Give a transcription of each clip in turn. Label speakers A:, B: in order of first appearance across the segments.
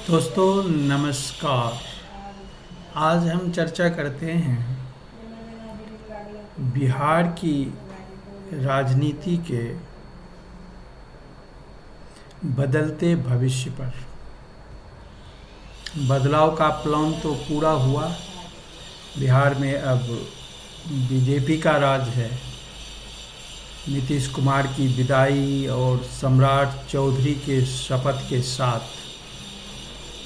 A: दोस्तों नमस्कार। आज हम चर्चा करते हैं बिहार की राजनीति के बदलते भविष्य पर। बदलाव का प्लान तो पूरा हुआ। बिहार में अब बीजेपी का राज है। नीतीश कुमार की विदाई और सम्राट चौधरी के शपथ के साथ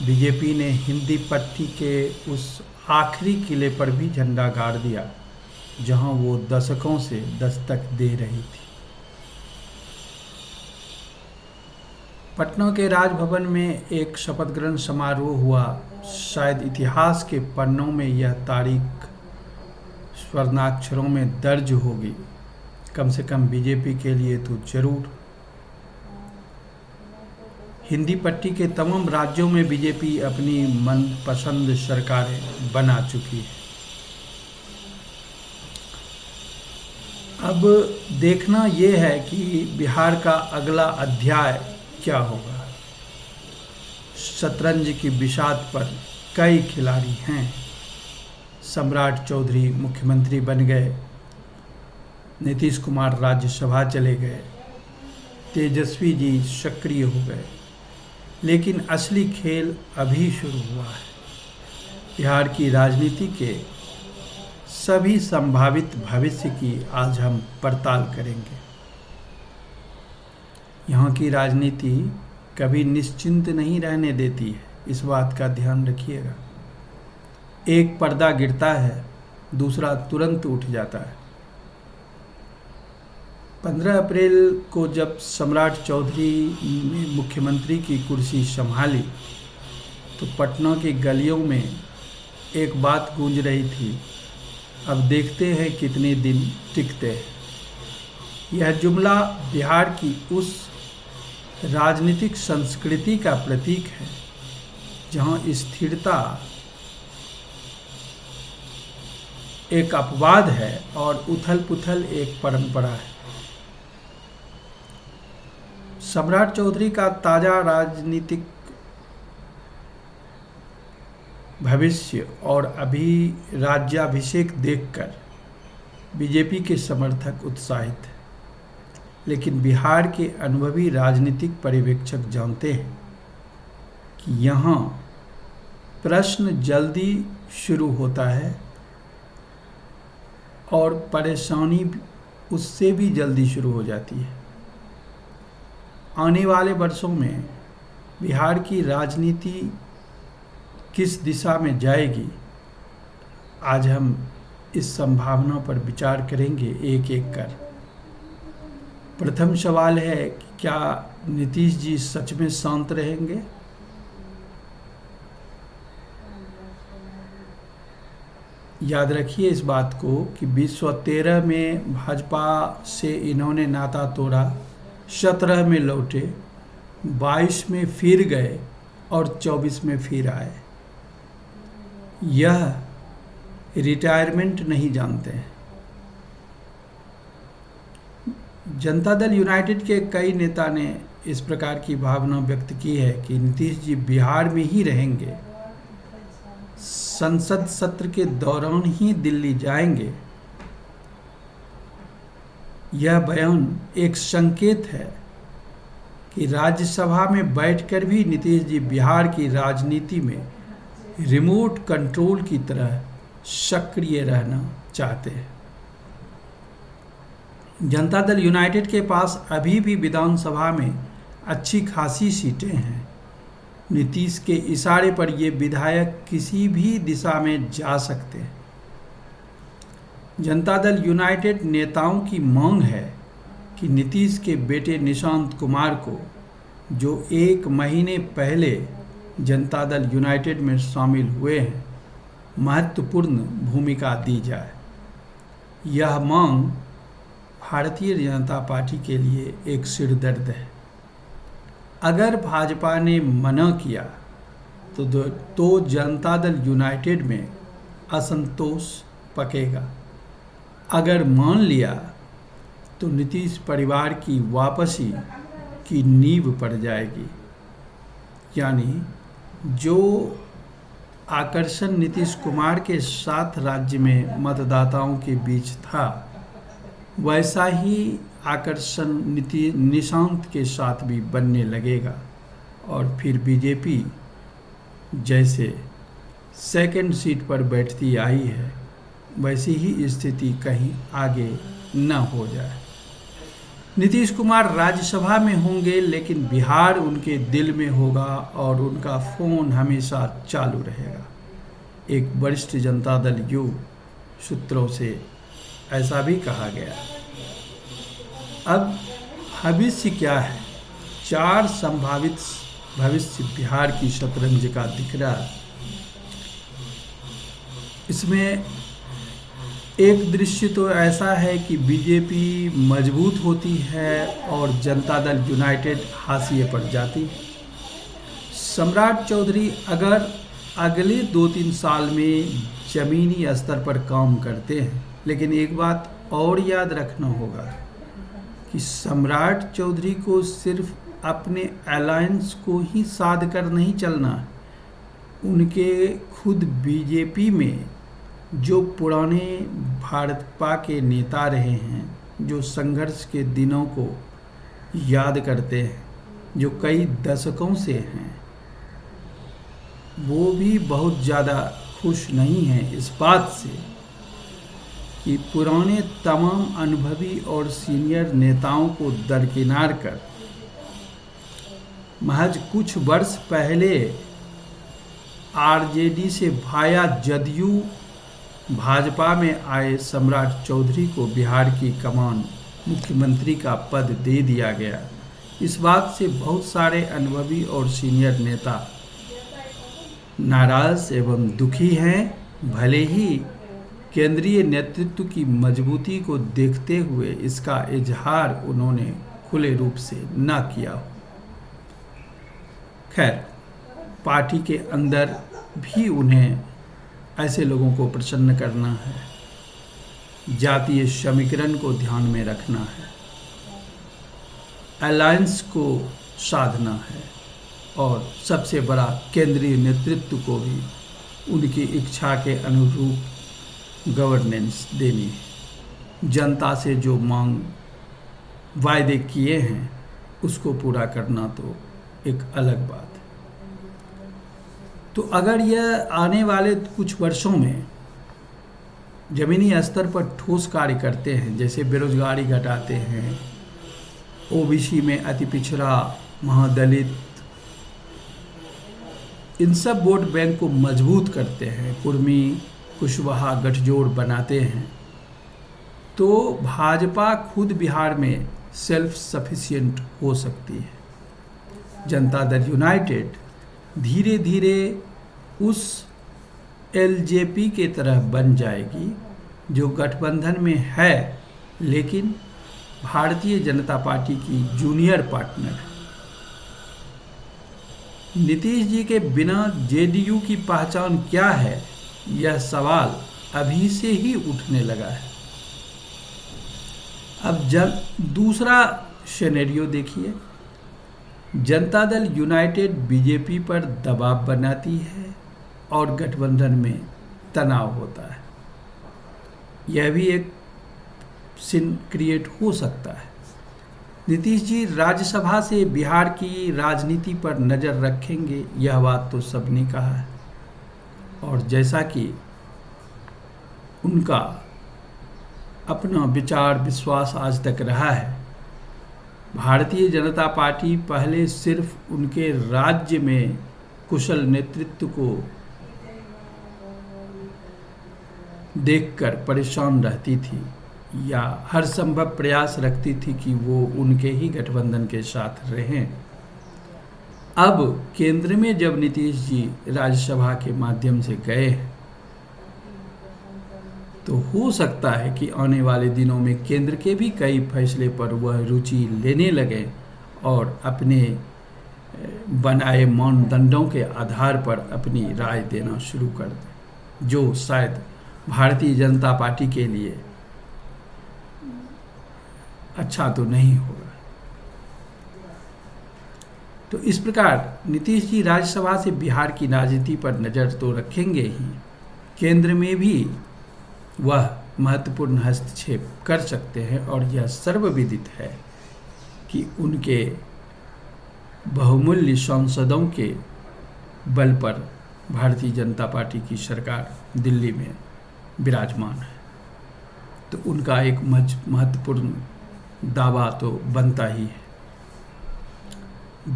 A: बीजेपी ने हिंदी पट्टी के उस आखिरी किले पर भी झंडा गाड़ दिया जहां वो दशकों से दस्तक दे रही थी। पटना के राजभवन में एक शपथ ग्रहण समारोह हुआ। शायद इतिहास के पन्नों में यह तारीख स्वर्णाक्षरों में दर्ज होगी, कम से कम बीजेपी के लिए तो जरूर। हिंदी पट्टी के तमाम राज्यों में बीजेपी अपनी मनपसंद सरकारें बना चुकी है। अब देखना ये है कि बिहार का अगला अध्याय क्या होगा। शतरंज की बिसात पर कई खिलाड़ी हैं। सम्राट चौधरी मुख्यमंत्री बन गए, नीतीश कुमार राज्यसभा चले गए, तेजस्वी जी सक्रिय हो गए, लेकिन असली खेल अभी शुरू हुआ है। बिहार की राजनीति के सभी संभावित भविष्य की आज हम पड़ताल करेंगे। यहाँ की राजनीति कभी निश्चिंत नहीं रहने देती है, इस बात का ध्यान रखिएगा। एक पर्दा गिरता है, दूसरा तुरंत उठ जाता है। 15 अप्रैल को जब सम्राट चौधरी ने मुख्यमंत्री की कुर्सी संभाली तो पटना की गलियों में एक बात गूंज रही थी, अब देखते हैं कितने दिन टिकते हैं। यह जुमला बिहार की उस राजनीतिक संस्कृति का प्रतीक है जहां स्थिरता एक अपवाद है और उथल पुथल एक परंपरा है। सम्राट चौधरी का ताजा राजनीतिक भविष्य और अभी राज्याभिषेक देखकर बीजेपी के समर्थक उत्साहित हैं, लेकिन बिहार के अनुभवी राजनीतिक पर्यवेक्षक जानते हैं कि यहाँ प्रश्न जल्दी शुरू होता है और परेशानी उससे भी जल्दी शुरू हो जाती है। आने वाले वर्षों में बिहार की राजनीति किस दिशा में जाएगी, आज हम इस संभावना पर विचार करेंगे एक एक कर। प्रथम सवाल है कि क्या नीतीश जी सच में शांत रहेंगे? याद रखिए इस बात को कि 2013 में भाजपा से इन्होंने नाता तोड़ा, 17 में लौटे, 22 में फिर गए और 24 में फिर आए। यह रिटायरमेंट नहीं जानते हैं। जनता दल यूनाइटेड के कई नेता ने इस प्रकार की भावना व्यक्त की है कि नीतीश जी बिहार में ही रहेंगे, संसद सत्र के दौरान ही दिल्ली जाएंगे। यह बयान एक संकेत है कि राज्यसभा में बैठकर भी नीतीश जी बिहार की राजनीति में रिमोट कंट्रोल की तरह सक्रिय रहना चाहते हैं। जनता दल यूनाइटेड के पास अभी भी विधानसभा में अच्छी खासी सीटें हैं। नीतीश के इशारे पर ये विधायक किसी भी दिशा में जा सकते हैं। जनता दल यूनाइटेड नेताओं की मांग है कि नीतीश के बेटे निशांत कुमार को, जो 1 महीने पहले जनता दल यूनाइटेड में शामिल हुए हैं, महत्वपूर्ण भूमिका दी जाए। यह मांग भारतीय जनता पार्टी के लिए एक सिरदर्द है। अगर भाजपा ने मना किया तो जनता दल यूनाइटेड में असंतोष पकेगा। अगर मान लिया तो नीतीश परिवार की वापसी की नींव पड़ जाएगी। यानी जो आकर्षण नीतीश कुमार के साथ राज्य में मतदाताओं के बीच था, वैसा ही आकर्षण निशांत के साथ भी बनने लगेगा। और फिर बीजेपी जैसे सेकंड सीट पर बैठती आई है, वैसी ही स्थिति कहीं आगे न हो जाए। नीतीश कुमार राज्यसभा में होंगे, लेकिन बिहार उनके दिल में होगा और उनका फोन हमेशा चालू रहेगा। एक वरिष्ठ जनता दल यू सूत्रों से ऐसा भी कहा गया। अब भविष्य क्या है? 4 संभावित भविष्य बिहार की शतरंज का दिख रहा है। इसमें एक दृश्य तो ऐसा है कि बीजेपी मजबूत होती है और जनता दल यूनाइटेड हाशिए पर जाती है। सम्राट चौधरी अगर अगले 2-3 साल में ज़मीनी स्तर पर काम करते हैं, लेकिन एक बात और याद रखना होगा कि सम्राट चौधरी को सिर्फ अपने अलायंस को ही साध कर नहीं चलना। उनके खुद बीजेपी में जो पुराने भाजपा के नेता रहे हैं, जो संघर्ष के दिनों को याद करते हैं, जो कई दशकों से हैं, वो भी बहुत ज़्यादा खुश नहीं हैं इस बात से कि पुराने तमाम अनुभवी और सीनियर नेताओं को दरकिनार कर महज कुछ वर्ष पहले आरजेडी से भाया जदयू भाजपा में आए सम्राट चौधरी को बिहार की कमान मुख्यमंत्री का पद दे दिया गया। इस बात से बहुत सारे अनुभवी और सीनियर नेता नाराज एवं दुखी हैं। भले ही केंद्रीय नेतृत्व की मजबूती को देखते हुए इसका इजहार उन्होंने खुले रूप से न किया हो। खैर, पार्टी के अंदर भी उन्हें ऐसे लोगों को प्रसन्न करना है, जातीय समीकरण को ध्यान में रखना है, अलायंस को साधना है और सबसे बड़ा केंद्रीय नेतृत्व को भी उनकी इच्छा के अनुरूप गवर्नेंस देनी है। जनता से जो मांग वायदे किए हैं उसको पूरा करना तो एक अलग बात है। तो अगर यह आने वाले कुछ वर्षों में ज़मीनी स्तर पर ठोस कार्य करते हैं, जैसे बेरोजगारी घटाते हैं, ओबीसी में अति पिछड़ा, महादलित, इन सब वोट बैंक को मजबूत करते हैं, कुर्मी कुशवाहा गठजोड़ बनाते हैं, तो भाजपा खुद बिहार में सेल्फ सफिशिएंट हो सकती है। जनता दल यूनाइटेड धीरे धीरे उस एलजेपी के तरह बन जाएगी जो गठबंधन में है, लेकिन भारतीय जनता पार्टी की जूनियर पार्टनर है। नीतीश जी के बिना जेडीयू की पहचान क्या है, यह सवाल अभी से ही उठने लगा है। अब जब दूसरा सिनेरियो देखिए, जनता दल यूनाइटेड बीजेपी पर दबाव बनाती है और गठबंधन में तनाव होता है। यह भी एक सीन क्रिएट हो सकता है। नीतीश जी राज्यसभा से बिहार की राजनीति पर नज़र रखेंगे, यह बात तो सबने कहा है। और जैसा कि उनका अपना विचार विश्वास आज तक रहा है, भारतीय जनता पार्टी पहले सिर्फ उनके राज्य में कुशल नेतृत्व को देखकर परेशान रहती थी या हर संभव प्रयास रखती थी कि वो उनके ही गठबंधन के साथ रहें। अब केंद्र में जब नीतीश जी राज्यसभा के माध्यम से गए तो हो सकता है कि आने वाले दिनों में केंद्र के भी कई फैसले पर वह रुचि लेने लगे और अपने बनाए मानदंडों के आधार पर अपनी राय देना शुरू कर दें, जो शायद भारतीय जनता पार्टी के लिए अच्छा तो नहीं होगा। तो इस प्रकार नीतीश जी राज्यसभा से बिहार की राजनीति पर नज़र तो रखेंगे ही, केंद्र में भी वह महत्वपूर्ण हस्तक्षेप कर सकते हैं। और यह सर्वविदित है कि उनके बहुमूल्य सांसदों के बल पर भारतीय जनता पार्टी की सरकार दिल्ली में विराजमान है। तो उनका एक महत्वपूर्ण दावा तो बनता ही है।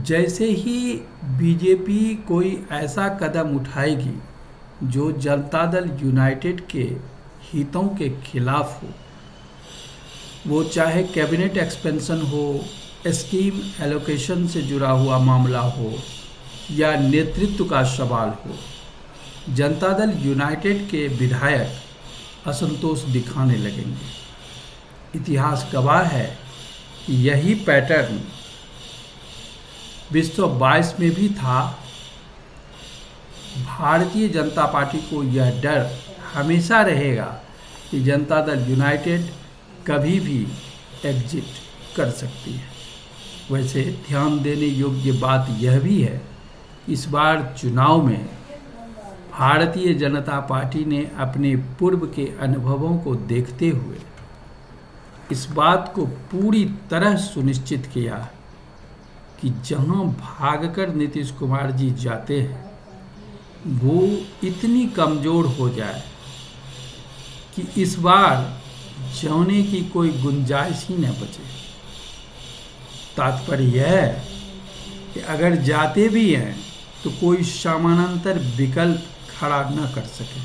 A: जैसे ही बीजेपी कोई ऐसा कदम उठाएगी जो जनता दल यूनाइटेड के हितों के खिलाफ हो, वो चाहे कैबिनेट एक्सपेंशन हो, स्कीम एलोकेशन से जुड़ा हुआ मामला हो या नेतृत्व का सवाल हो, जनता दल यूनाइटेड के विधायक असंतोष दिखाने लगेंगे। इतिहास गवाह है कि यही पैटर्न 2022 में भी था। भारतीय जनता पार्टी को यह डर हमेशा रहेगा कि जनता दल यूनाइटेड कभी भी एग्जिट कर सकती है। वैसे ध्यान देने योग्य बात यह भी है, इस बार चुनाव में भारतीय जनता पार्टी ने अपने पूर्व के अनुभवों को देखते हुए इस बात को पूरी तरह सुनिश्चित किया कि जहां भागकर नीतीश कुमार जी जाते हैं वो इतनी कमज़ोर हो जाए कि इस बार जाने की कोई गुंजाइश ही न बचे। तात्पर्य यह है कि अगर जाते भी हैं तो कोई समानांतर विकल्प खड़ा न कर सके।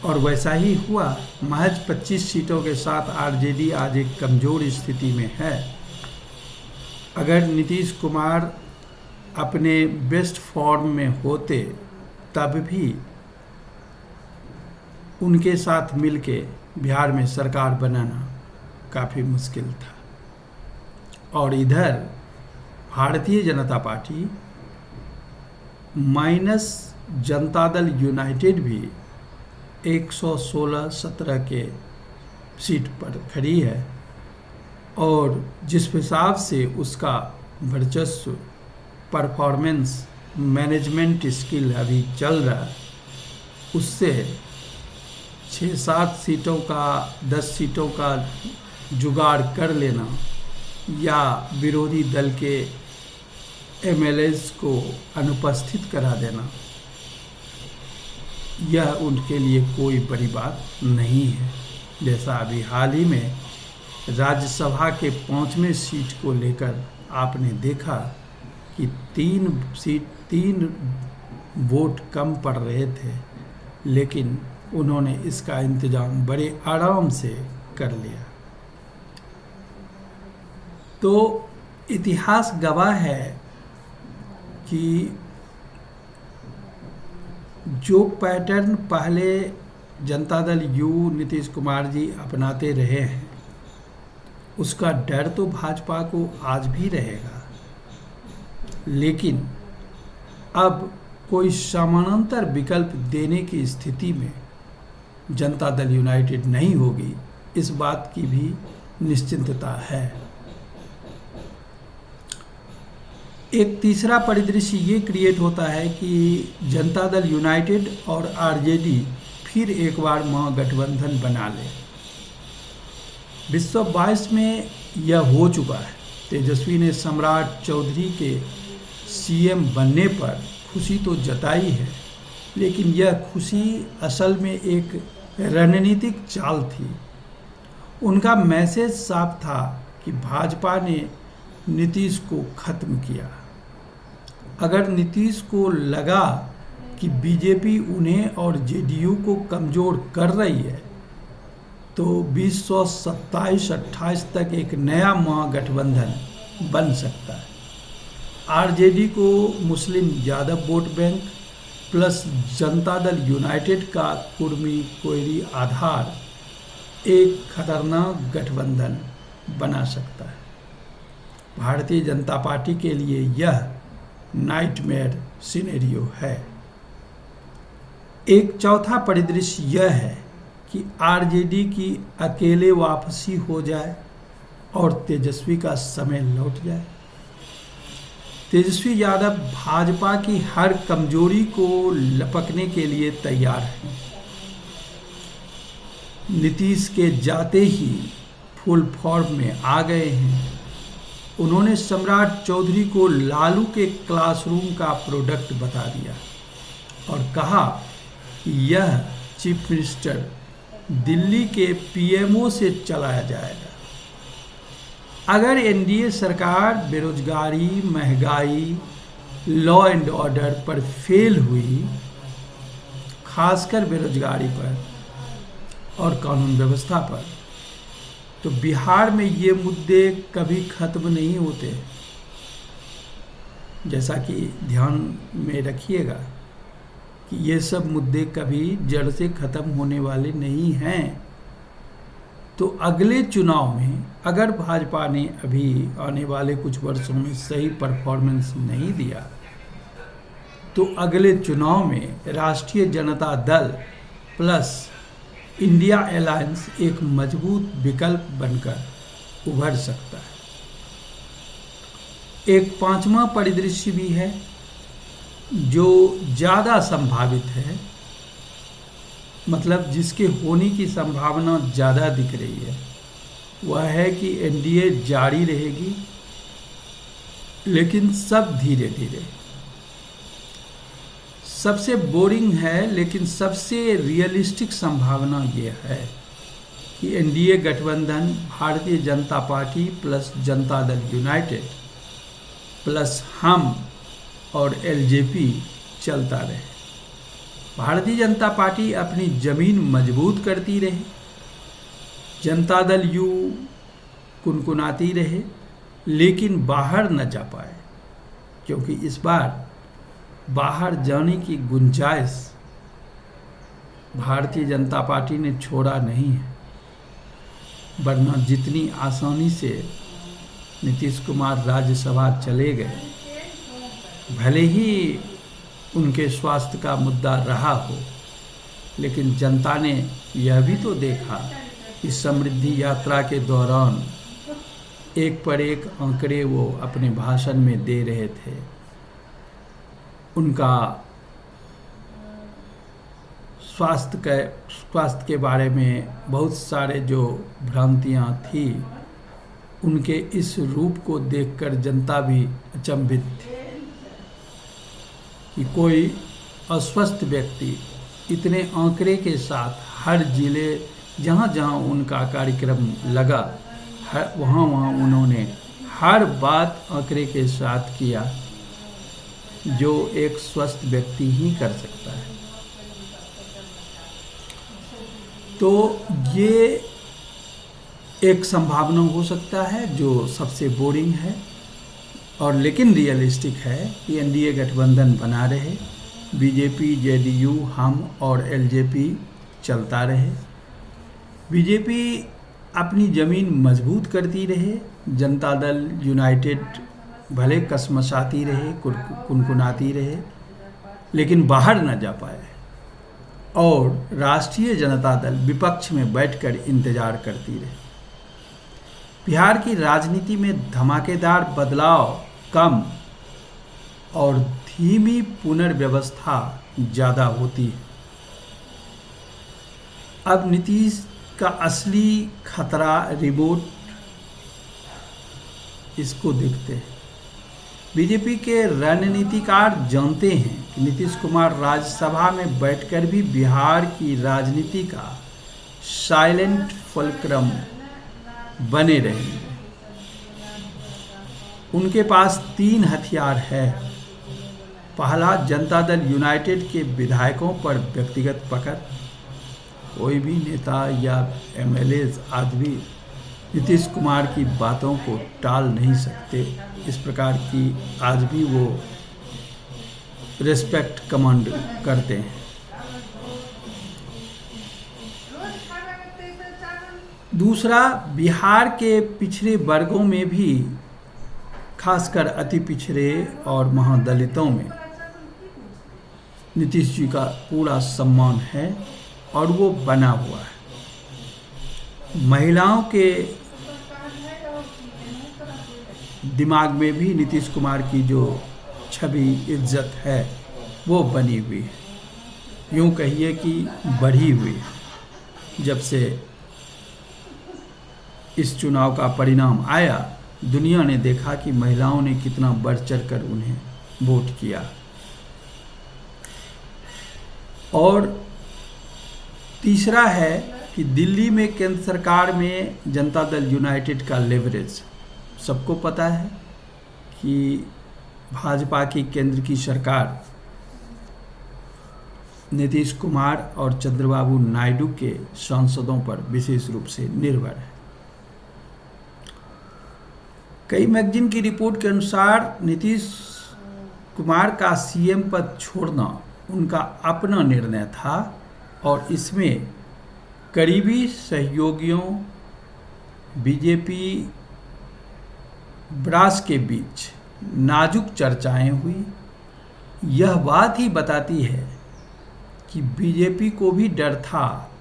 A: और वैसा ही हुआ। महज 25 सीटों के साथ आरजेडी आज एक कमज़ोर स्थिति में है। अगर नीतीश कुमार अपने बेस्ट फॉर्म में होते तब भी उनके साथ मिलके बिहार में सरकार बनाना काफ़ी मुश्किल था। और इधर Bharatiya Janata party minus Janata Dal United भी 116-17 के सीट पर खड़ी है। और जिस हिसाब से उसका वर्चस्व, परफॉर्मेंस, मैनेजमेंट स्किल अभी चल रहा है, उससे 6-7 सीटों का, 10 सीटों का जुगाड़ कर लेना या विरोधी दल के एमएलएस को अनुपस्थित करा देना, यह उनके लिए कोई बड़ी बात नहीं है। जैसा अभी हाल ही में राज्यसभा के 5वें सीट को लेकर आपने देखा कि 3 वोट कम पड़ रहे थे, लेकिन उन्होंने इसका इंतजाम बड़े आराम से कर लिया। तो इतिहास गवाह है कि जो पैटर्न पहले जनता दल यू नीतीश कुमार जी अपनाते रहे हैं, उसका डर तो भाजपा को आज भी रहेगा। लेकिन अब कोई समानांतर विकल्प देने की स्थिति में जनता दल यूनाइटेड नहीं होगी, इस बात की भी निश्चिंतता है। एक तीसरा परिदृश्य ये क्रिएट होता है कि जनता दल यूनाइटेड और आरजेडी फिर एक बार महागठबंधन बना ले। 2022 में यह हो चुका है। तेजस्वी ने सम्राट चौधरी के सीएम बनने पर खुशी तो जताई है, लेकिन यह खुशी असल में एक रणनीतिक चाल थी। उनका मैसेज साफ था कि भाजपा ने नीतीश को खत्म किया। अगर नीतीश को लगा कि बीजेपी उन्हें और जेडीयू को कमज़ोर कर रही है, तो 2027-28 तक एक नया महागठबंधन बन सकता है। आरजेडी को मुस्लिम Yadav vote bank plus Janata Dal United का कुर्मी कोयरी आधार एक खतरनाक गठबंधन बना सकता है। भारतीय जनता पार्टी के लिए यह नाइटमेयर सिनेरियो है। एक चौथा परिदृश्य यह है कि आरजेडी की अकेले वापसी हो जाए और तेजस्वी का समय लौट जाए। तेजस्वी यादव भाजपा की हर कमजोरी को लपकने के लिए तैयार हैं। नीतीश के जाते ही फुल फॉर्म में आ गए हैं। उन्होंने सम्राट चौधरी को लालू के क्लासरूम का प्रोडक्ट बता दिया और कहा कि यह चीफ मिनिस्टर दिल्ली के पीएमओ से चलाया जाएगा। अगर एनडीए सरकार बेरोजगारी, महंगाई, लॉ एंड ऑर्डर पर फेल हुई, खासकर बेरोजगारी पर और कानून व्यवस्था पर, तो बिहार में ये मुद्दे कभी खत्म नहीं होते। जैसा कि ध्यान में रखिएगा कि ये सब मुद्दे कभी जड़ से खत्म होने वाले नहीं हैं। तो अगले चुनाव में अगर भाजपा ने अभी आने वाले कुछ वर्षों में सही परफॉर्मेंस नहीं दिया, तो अगले चुनाव में राष्ट्रीय Janata Dal plus India alliance एक मजबूत विकल्प बनकर उभर सकता है। एक पांचवा परिदृश्य भी है जो ज़्यादा संभावित है, मतलब जिसके होने की संभावना ज़्यादा दिख रही है। वह है कि एनडीए जारी रहेगी, लेकिन सब धीरे धीरे। सबसे बोरिंग है लेकिन सबसे रियलिस्टिक संभावना ये है कि एनडीए गठबंधन Bharatiya Janata party plus Janata Dal United plus हम और एलजेपी चलता रहे। भारतीय जनता पार्टी अपनी जमीन मजबूत करती रहे, जनता दल यू कुनकुनाती रहे, लेकिन बाहर न जा पाए, क्योंकि इस बार बाहर जाने की गुंजाइश भारतीय जनता पार्टी ने छोड़ा नहीं है। वरना जितनी आसानी से नीतीश कुमार राज्यसभा चले गए, भले ही उनके स्वास्थ्य का मुद्दा रहा हो, लेकिन जनता ने यह भी तो देखा कि समृद्धि यात्रा के दौरान एक पर एक आंकड़े वो अपने भाषण में दे रहे थे। उनका स्वास्थ्य के बारे में बहुत सारे जो भ्रांतियाँ थी, उनके इस रूप को देखकर जनता भी अचंभित थी कि कोई अस्वस्थ व्यक्ति इतने आंकड़े के साथ हर जिले जहाँ जहाँ उनका कार्यक्रम लगा, वहाँ उन्होंने हर बात आंकड़े के साथ किया, जो एक स्वस्थ व्यक्ति ही कर सकता है। तो ये एक संभावना हो सकता है जो सबसे बोरिंग है और लेकिन रियलिस्टिक है कि एनडीए गठबंधन बना रहे, बीजेपी, जेडीयू, हम और एलजेपी चलता रहे। बीजेपी अपनी ज़मीन मजबूत करती रहे, जनता दल यूनाइटेड भले कसमसाती रहे, कुनकुनाती रहे, लेकिन बाहर न जा पाए, और राष्ट्रीय जनता दल विपक्ष में बैठकर इंतजार करती रहे। बिहार की राजनीति में धमाकेदार बदलाव कम और धीमी पुनर्व्यवस्था ज़्यादा होती है। अब नीतीश का असली खतरा रिमोट, इसको देखते हैं। बीजेपी के रणनीतिकार जानते हैं कि नीतीश कुमार राज्यसभा में बैठकर भी बिहार की राजनीति का साइलेंट फुलक्रम बने रहेंगे। उनके पास 3 हथियार है। पहला, जनता दल यूनाइटेड के विधायकों पर व्यक्तिगत पकड़। कोई भी नेता या एमएलए आज भी नीतीश कुमार की बातों को टाल नहीं सकते। इस प्रकार की आज भी वो रिस्पेक्ट कमांड करते हैं। दूसरा, बिहार के पिछड़े वर्गों में भी, खासकर अति पिछड़े और महादलितों में नीतीश जी का पूरा सम्मान है और वो बना हुआ है। महिलाओं के दिमाग में भी नीतीश कुमार की जो छवि, इज्जत है, वो बनी हुई है, यूँ कहिए कि बढ़ी हुई है। जब से इस चुनाव का परिणाम आया, दुनिया ने देखा कि महिलाओं ने कितना बढ़ चढ़ कर उन्हें वोट किया। और तीसरा है कि दिल्ली में केंद्र सरकार में जनता दल यूनाइटेड का लेवरेज सबको पता है कि भाजपा की केंद्र की सरकार नीतीश कुमार और चंद्रबाबू नायडू के सांसदों पर विशेष रूप से निर्भर है। कई मैगजीन की रिपोर्ट के अनुसार नीतीश कुमार का सीएम पद छोड़ना उनका अपना निर्णय था और इसमें करीबी सहयोगियों, बीजेपी ब्रास के बीच नाजुक चर्चाएं हुई। यह बात ही बताती है कि बीजेपी को भी डर था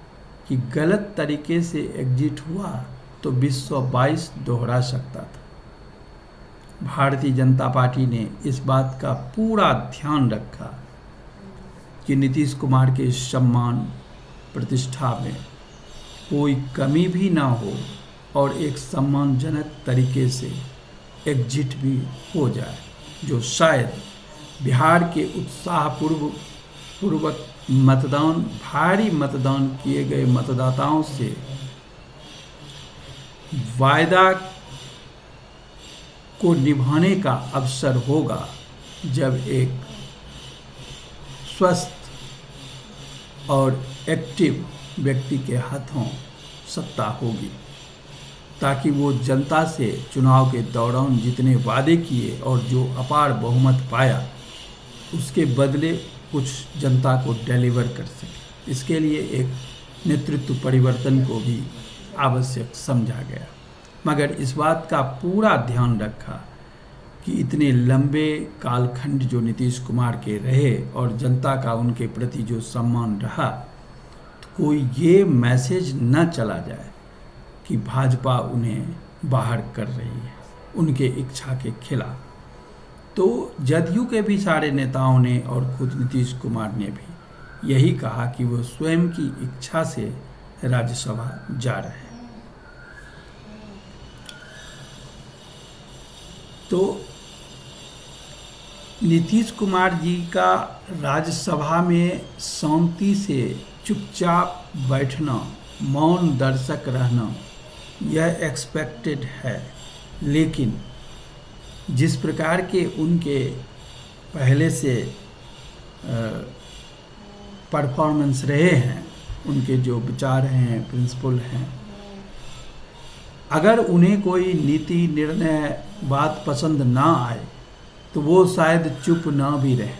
A: कि गलत तरीके से एग्जिट हुआ तो 2022 दोहरा सकता था। भारतीय जनता पार्टी ने इस बात का पूरा ध्यान रखा कि नीतीश कुमार के सम्मान प्रतिष्ठा में कोई कमी भी ना हो और एक सम्मानजनक तरीके से एग्जिट भी हो जाए, जो शायद बिहार के उत्साहपूर्वक मतदान, भारी मतदान किए गए मतदाताओं से वायदा को निभाने का अवसर होगा, जब एक स्वस्थ और एक्टिव व्यक्ति के हाथों सत्ता होगी, ताकि वो जनता से चुनाव के दौरान जितने वादे किए और जो अपार बहुमत पाया, उसके बदले कुछ जनता को डिलीवर कर सके। इसके लिए एक नेतृत्व परिवर्तन को भी आवश्यक समझा गया, मगर इस बात का पूरा ध्यान रखा कि इतने लंबे कालखंड जो नीतीश कुमार के रहे और जनता का उनके प्रति जो सम्मान रहा, तो कोई ये मैसेज न चला जाए कि भाजपा उन्हें बाहर कर रही है उनके इच्छा के खिलाफ। तो जदयू के भी सारे नेताओं ने और खुद नीतीश कुमार ने भी यही कहा कि वो स्वयं की इच्छा से राज्यसभा जा रहे हैं। तो नीतीश कुमार जी का राज्यसभा में शांति से चुपचाप बैठना, मौन दर्शक रहना, यह एक्सपेक्टेड है। लेकिन जिस प्रकार के उनके पहले से परफॉर्मेंस रहे हैं, उनके जो विचार हैं, प्रिंसिपल हैं, अगर उन्हें कोई नीति, निर्णय, बात पसंद ना आए तो वो शायद चुप ना भी रहे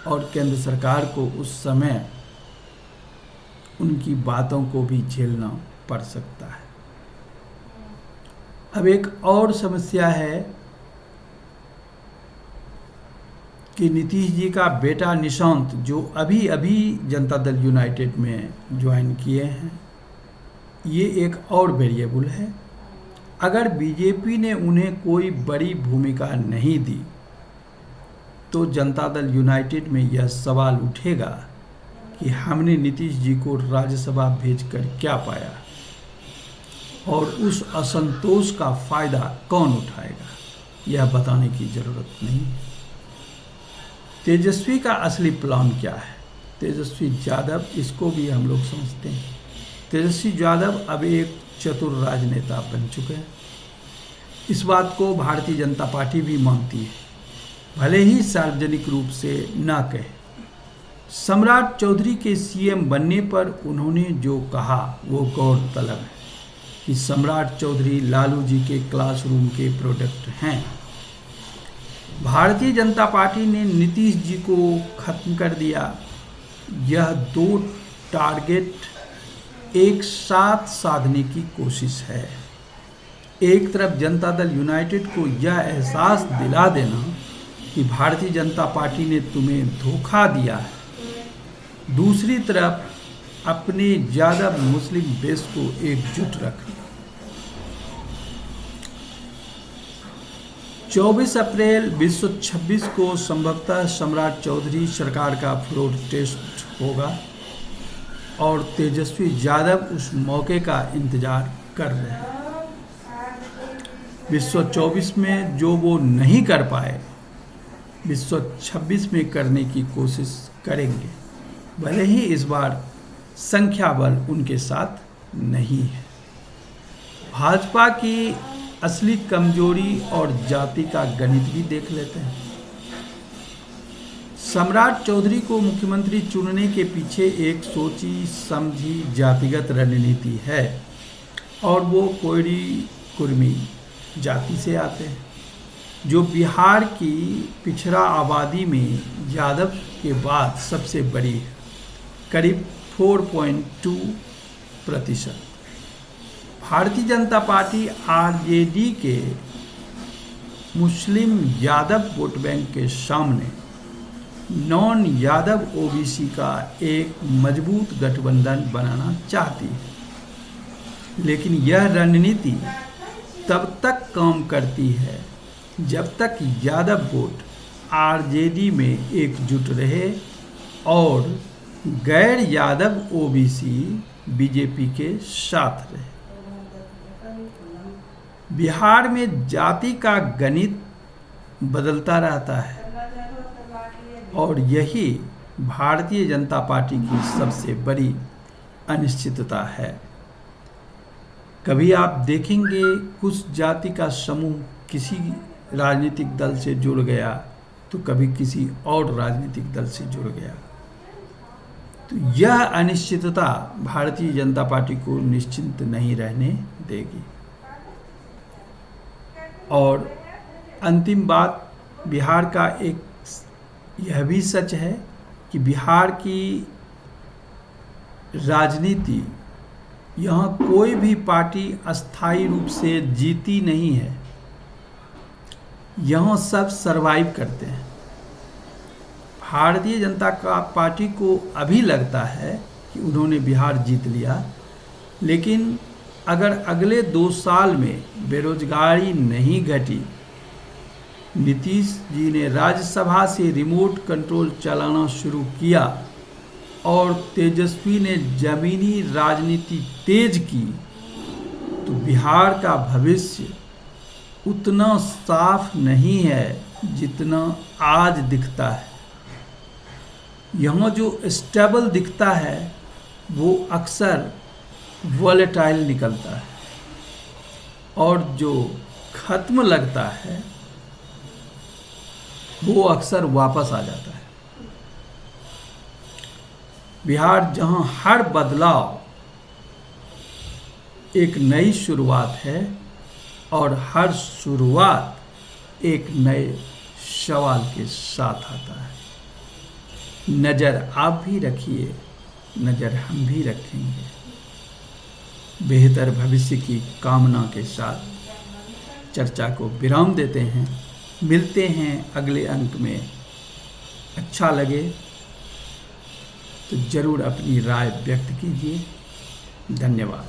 A: और केंद्र सरकार को उस समय उनकी बातों को भी झेलना पड़ सकता है। अब एक और समस्या है कि नीतीश जी का बेटा निशांत, जो अभी अभी जनता दल यूनाइटेड में ज्वाइन किए हैं, ये एक और वेरिएबल है। अगर बीजेपी ने उन्हें कोई बड़ी भूमिका नहीं दी तो जनता दल यूनाइटेड में यह सवाल उठेगा कि हमने नीतीश जी को राज्यसभा भेजकर क्या पाया और उस असंतोष का फ़ायदा कौन उठाएगा, यह बताने की ज़रूरत नहीं है। तेजस्वी का असली प्लान क्या है? तेजस्वी यादव, इसको भी हम लोग समझते हैं। तेजस्वी यादव अब एक चतुर राजनेता बन चुके हैं। इस बात को भारतीय जनता पार्टी भी मानती है, भले ही सार्वजनिक रूप से ना कहे। सम्राट चौधरी के सीएम बनने पर उन्होंने जो कहा वो गौरतलब है कि सम्राट चौधरी लालू जी के क्लासरूम के प्रोडक्ट हैं। भारतीय जनता पार्टी ने नीतीश जी को खत्म कर दिया। यह दो टारगेट एक साथ साधने की कोशिश है। एक तरफ जनता दल यूनाइटेड को यह एहसास दिला देना कि भारतीय जनता पार्टी ने तुम्हें धोखा दिया है, दूसरी तरफ अपने यादव मुस्लिम बेस को एकजुट रखना। 24 अप्रैल 2026 को संभवतः सम्राट चौधरी सरकार का फ्लोर टेस्ट होगा और तेजस्वी यादव उस मौके का इंतजार कर रहे हैं। 2024 में जो वो नहीं कर पाए 2026 में करने की कोशिश करेंगे, भले ही इस बार संख्या बल उनके साथ नहीं है। भाजपा की असली कमजोरी और जाति का गणित भी देख लेते हैं। सम्राट चौधरी को मुख्यमंत्री चुनने के पीछे एक सोची समझी जातिगत रणनीति है और वो कोयरी कुर्मी जाति से आते हैं, जो बिहार की पिछड़ा आबादी में यादव के बाद सबसे बड़ी है, करीब 4.2%। भारतीय जनता पार्टी आरजेडी के मुस्लिम यादव वोट बैंक के सामने नॉन यादव ओबीसी का एक मजबूत गठबंधन बनाना चाहती है, लेकिन यह रणनीति तब तक काम करती है जब तक यादव वोट आरजेडी में एकजुट रहे और गैर यादव ओबीसी बीजेपी के साथ रहे। बिहार में जाति का गणित बदलता रहता है और यही भारतीय जनता पार्टी की सबसे बड़ी अनिश्चितता है। कभी आप देखेंगे कुछ जाति का समूह किसी राजनीतिक दल से जुड़ गया तो कभी किसी और राजनीतिक दल से जुड़ गया। तो यह अनिश्चितता भारतीय जनता पार्टी को निश्चिंत नहीं रहने देगी। और अंतिम बात, बिहार का एक यह भी सच है कि बिहार की राजनीति, यहाँ कोई भी पार्टी अस्थायी रूप से जीती नहीं है, यहाँ सब सरवाइव करते हैं। भारतीय जनता पार्टी को अभी लगता है कि उन्होंने बिहार जीत लिया, लेकिन अगर अगले 2 साल में बेरोजगारी नहीं घटी, नीतीश जी ने राज्यसभा से रिमोट कंट्रोल चलाना शुरू किया और तेजस्वी ने जमीनी राजनीति तेज की, तो बिहार का भविष्य उतना साफ नहीं है जितना आज दिखता है। यहाँ जो स्टेबल दिखता है वो अक्सर वॉलेटाइल निकलता है और जो खत्म लगता है वो अक्सर वापस आ जाता है। बिहार जहां हर बदलाव एक नई शुरुआत है और हर शुरुआत एक नए सवाल के साथ आता है। नज़र आप भी रखिए, नज़र हम भी रखेंगे। बेहतर भविष्य की कामना के साथ चर्चा को विराम देते हैं। मिलते हैं अगले अंक में। अच्छा लगे तो ज़रूर अपनी राय व्यक्त कीजिए। धन्यवाद।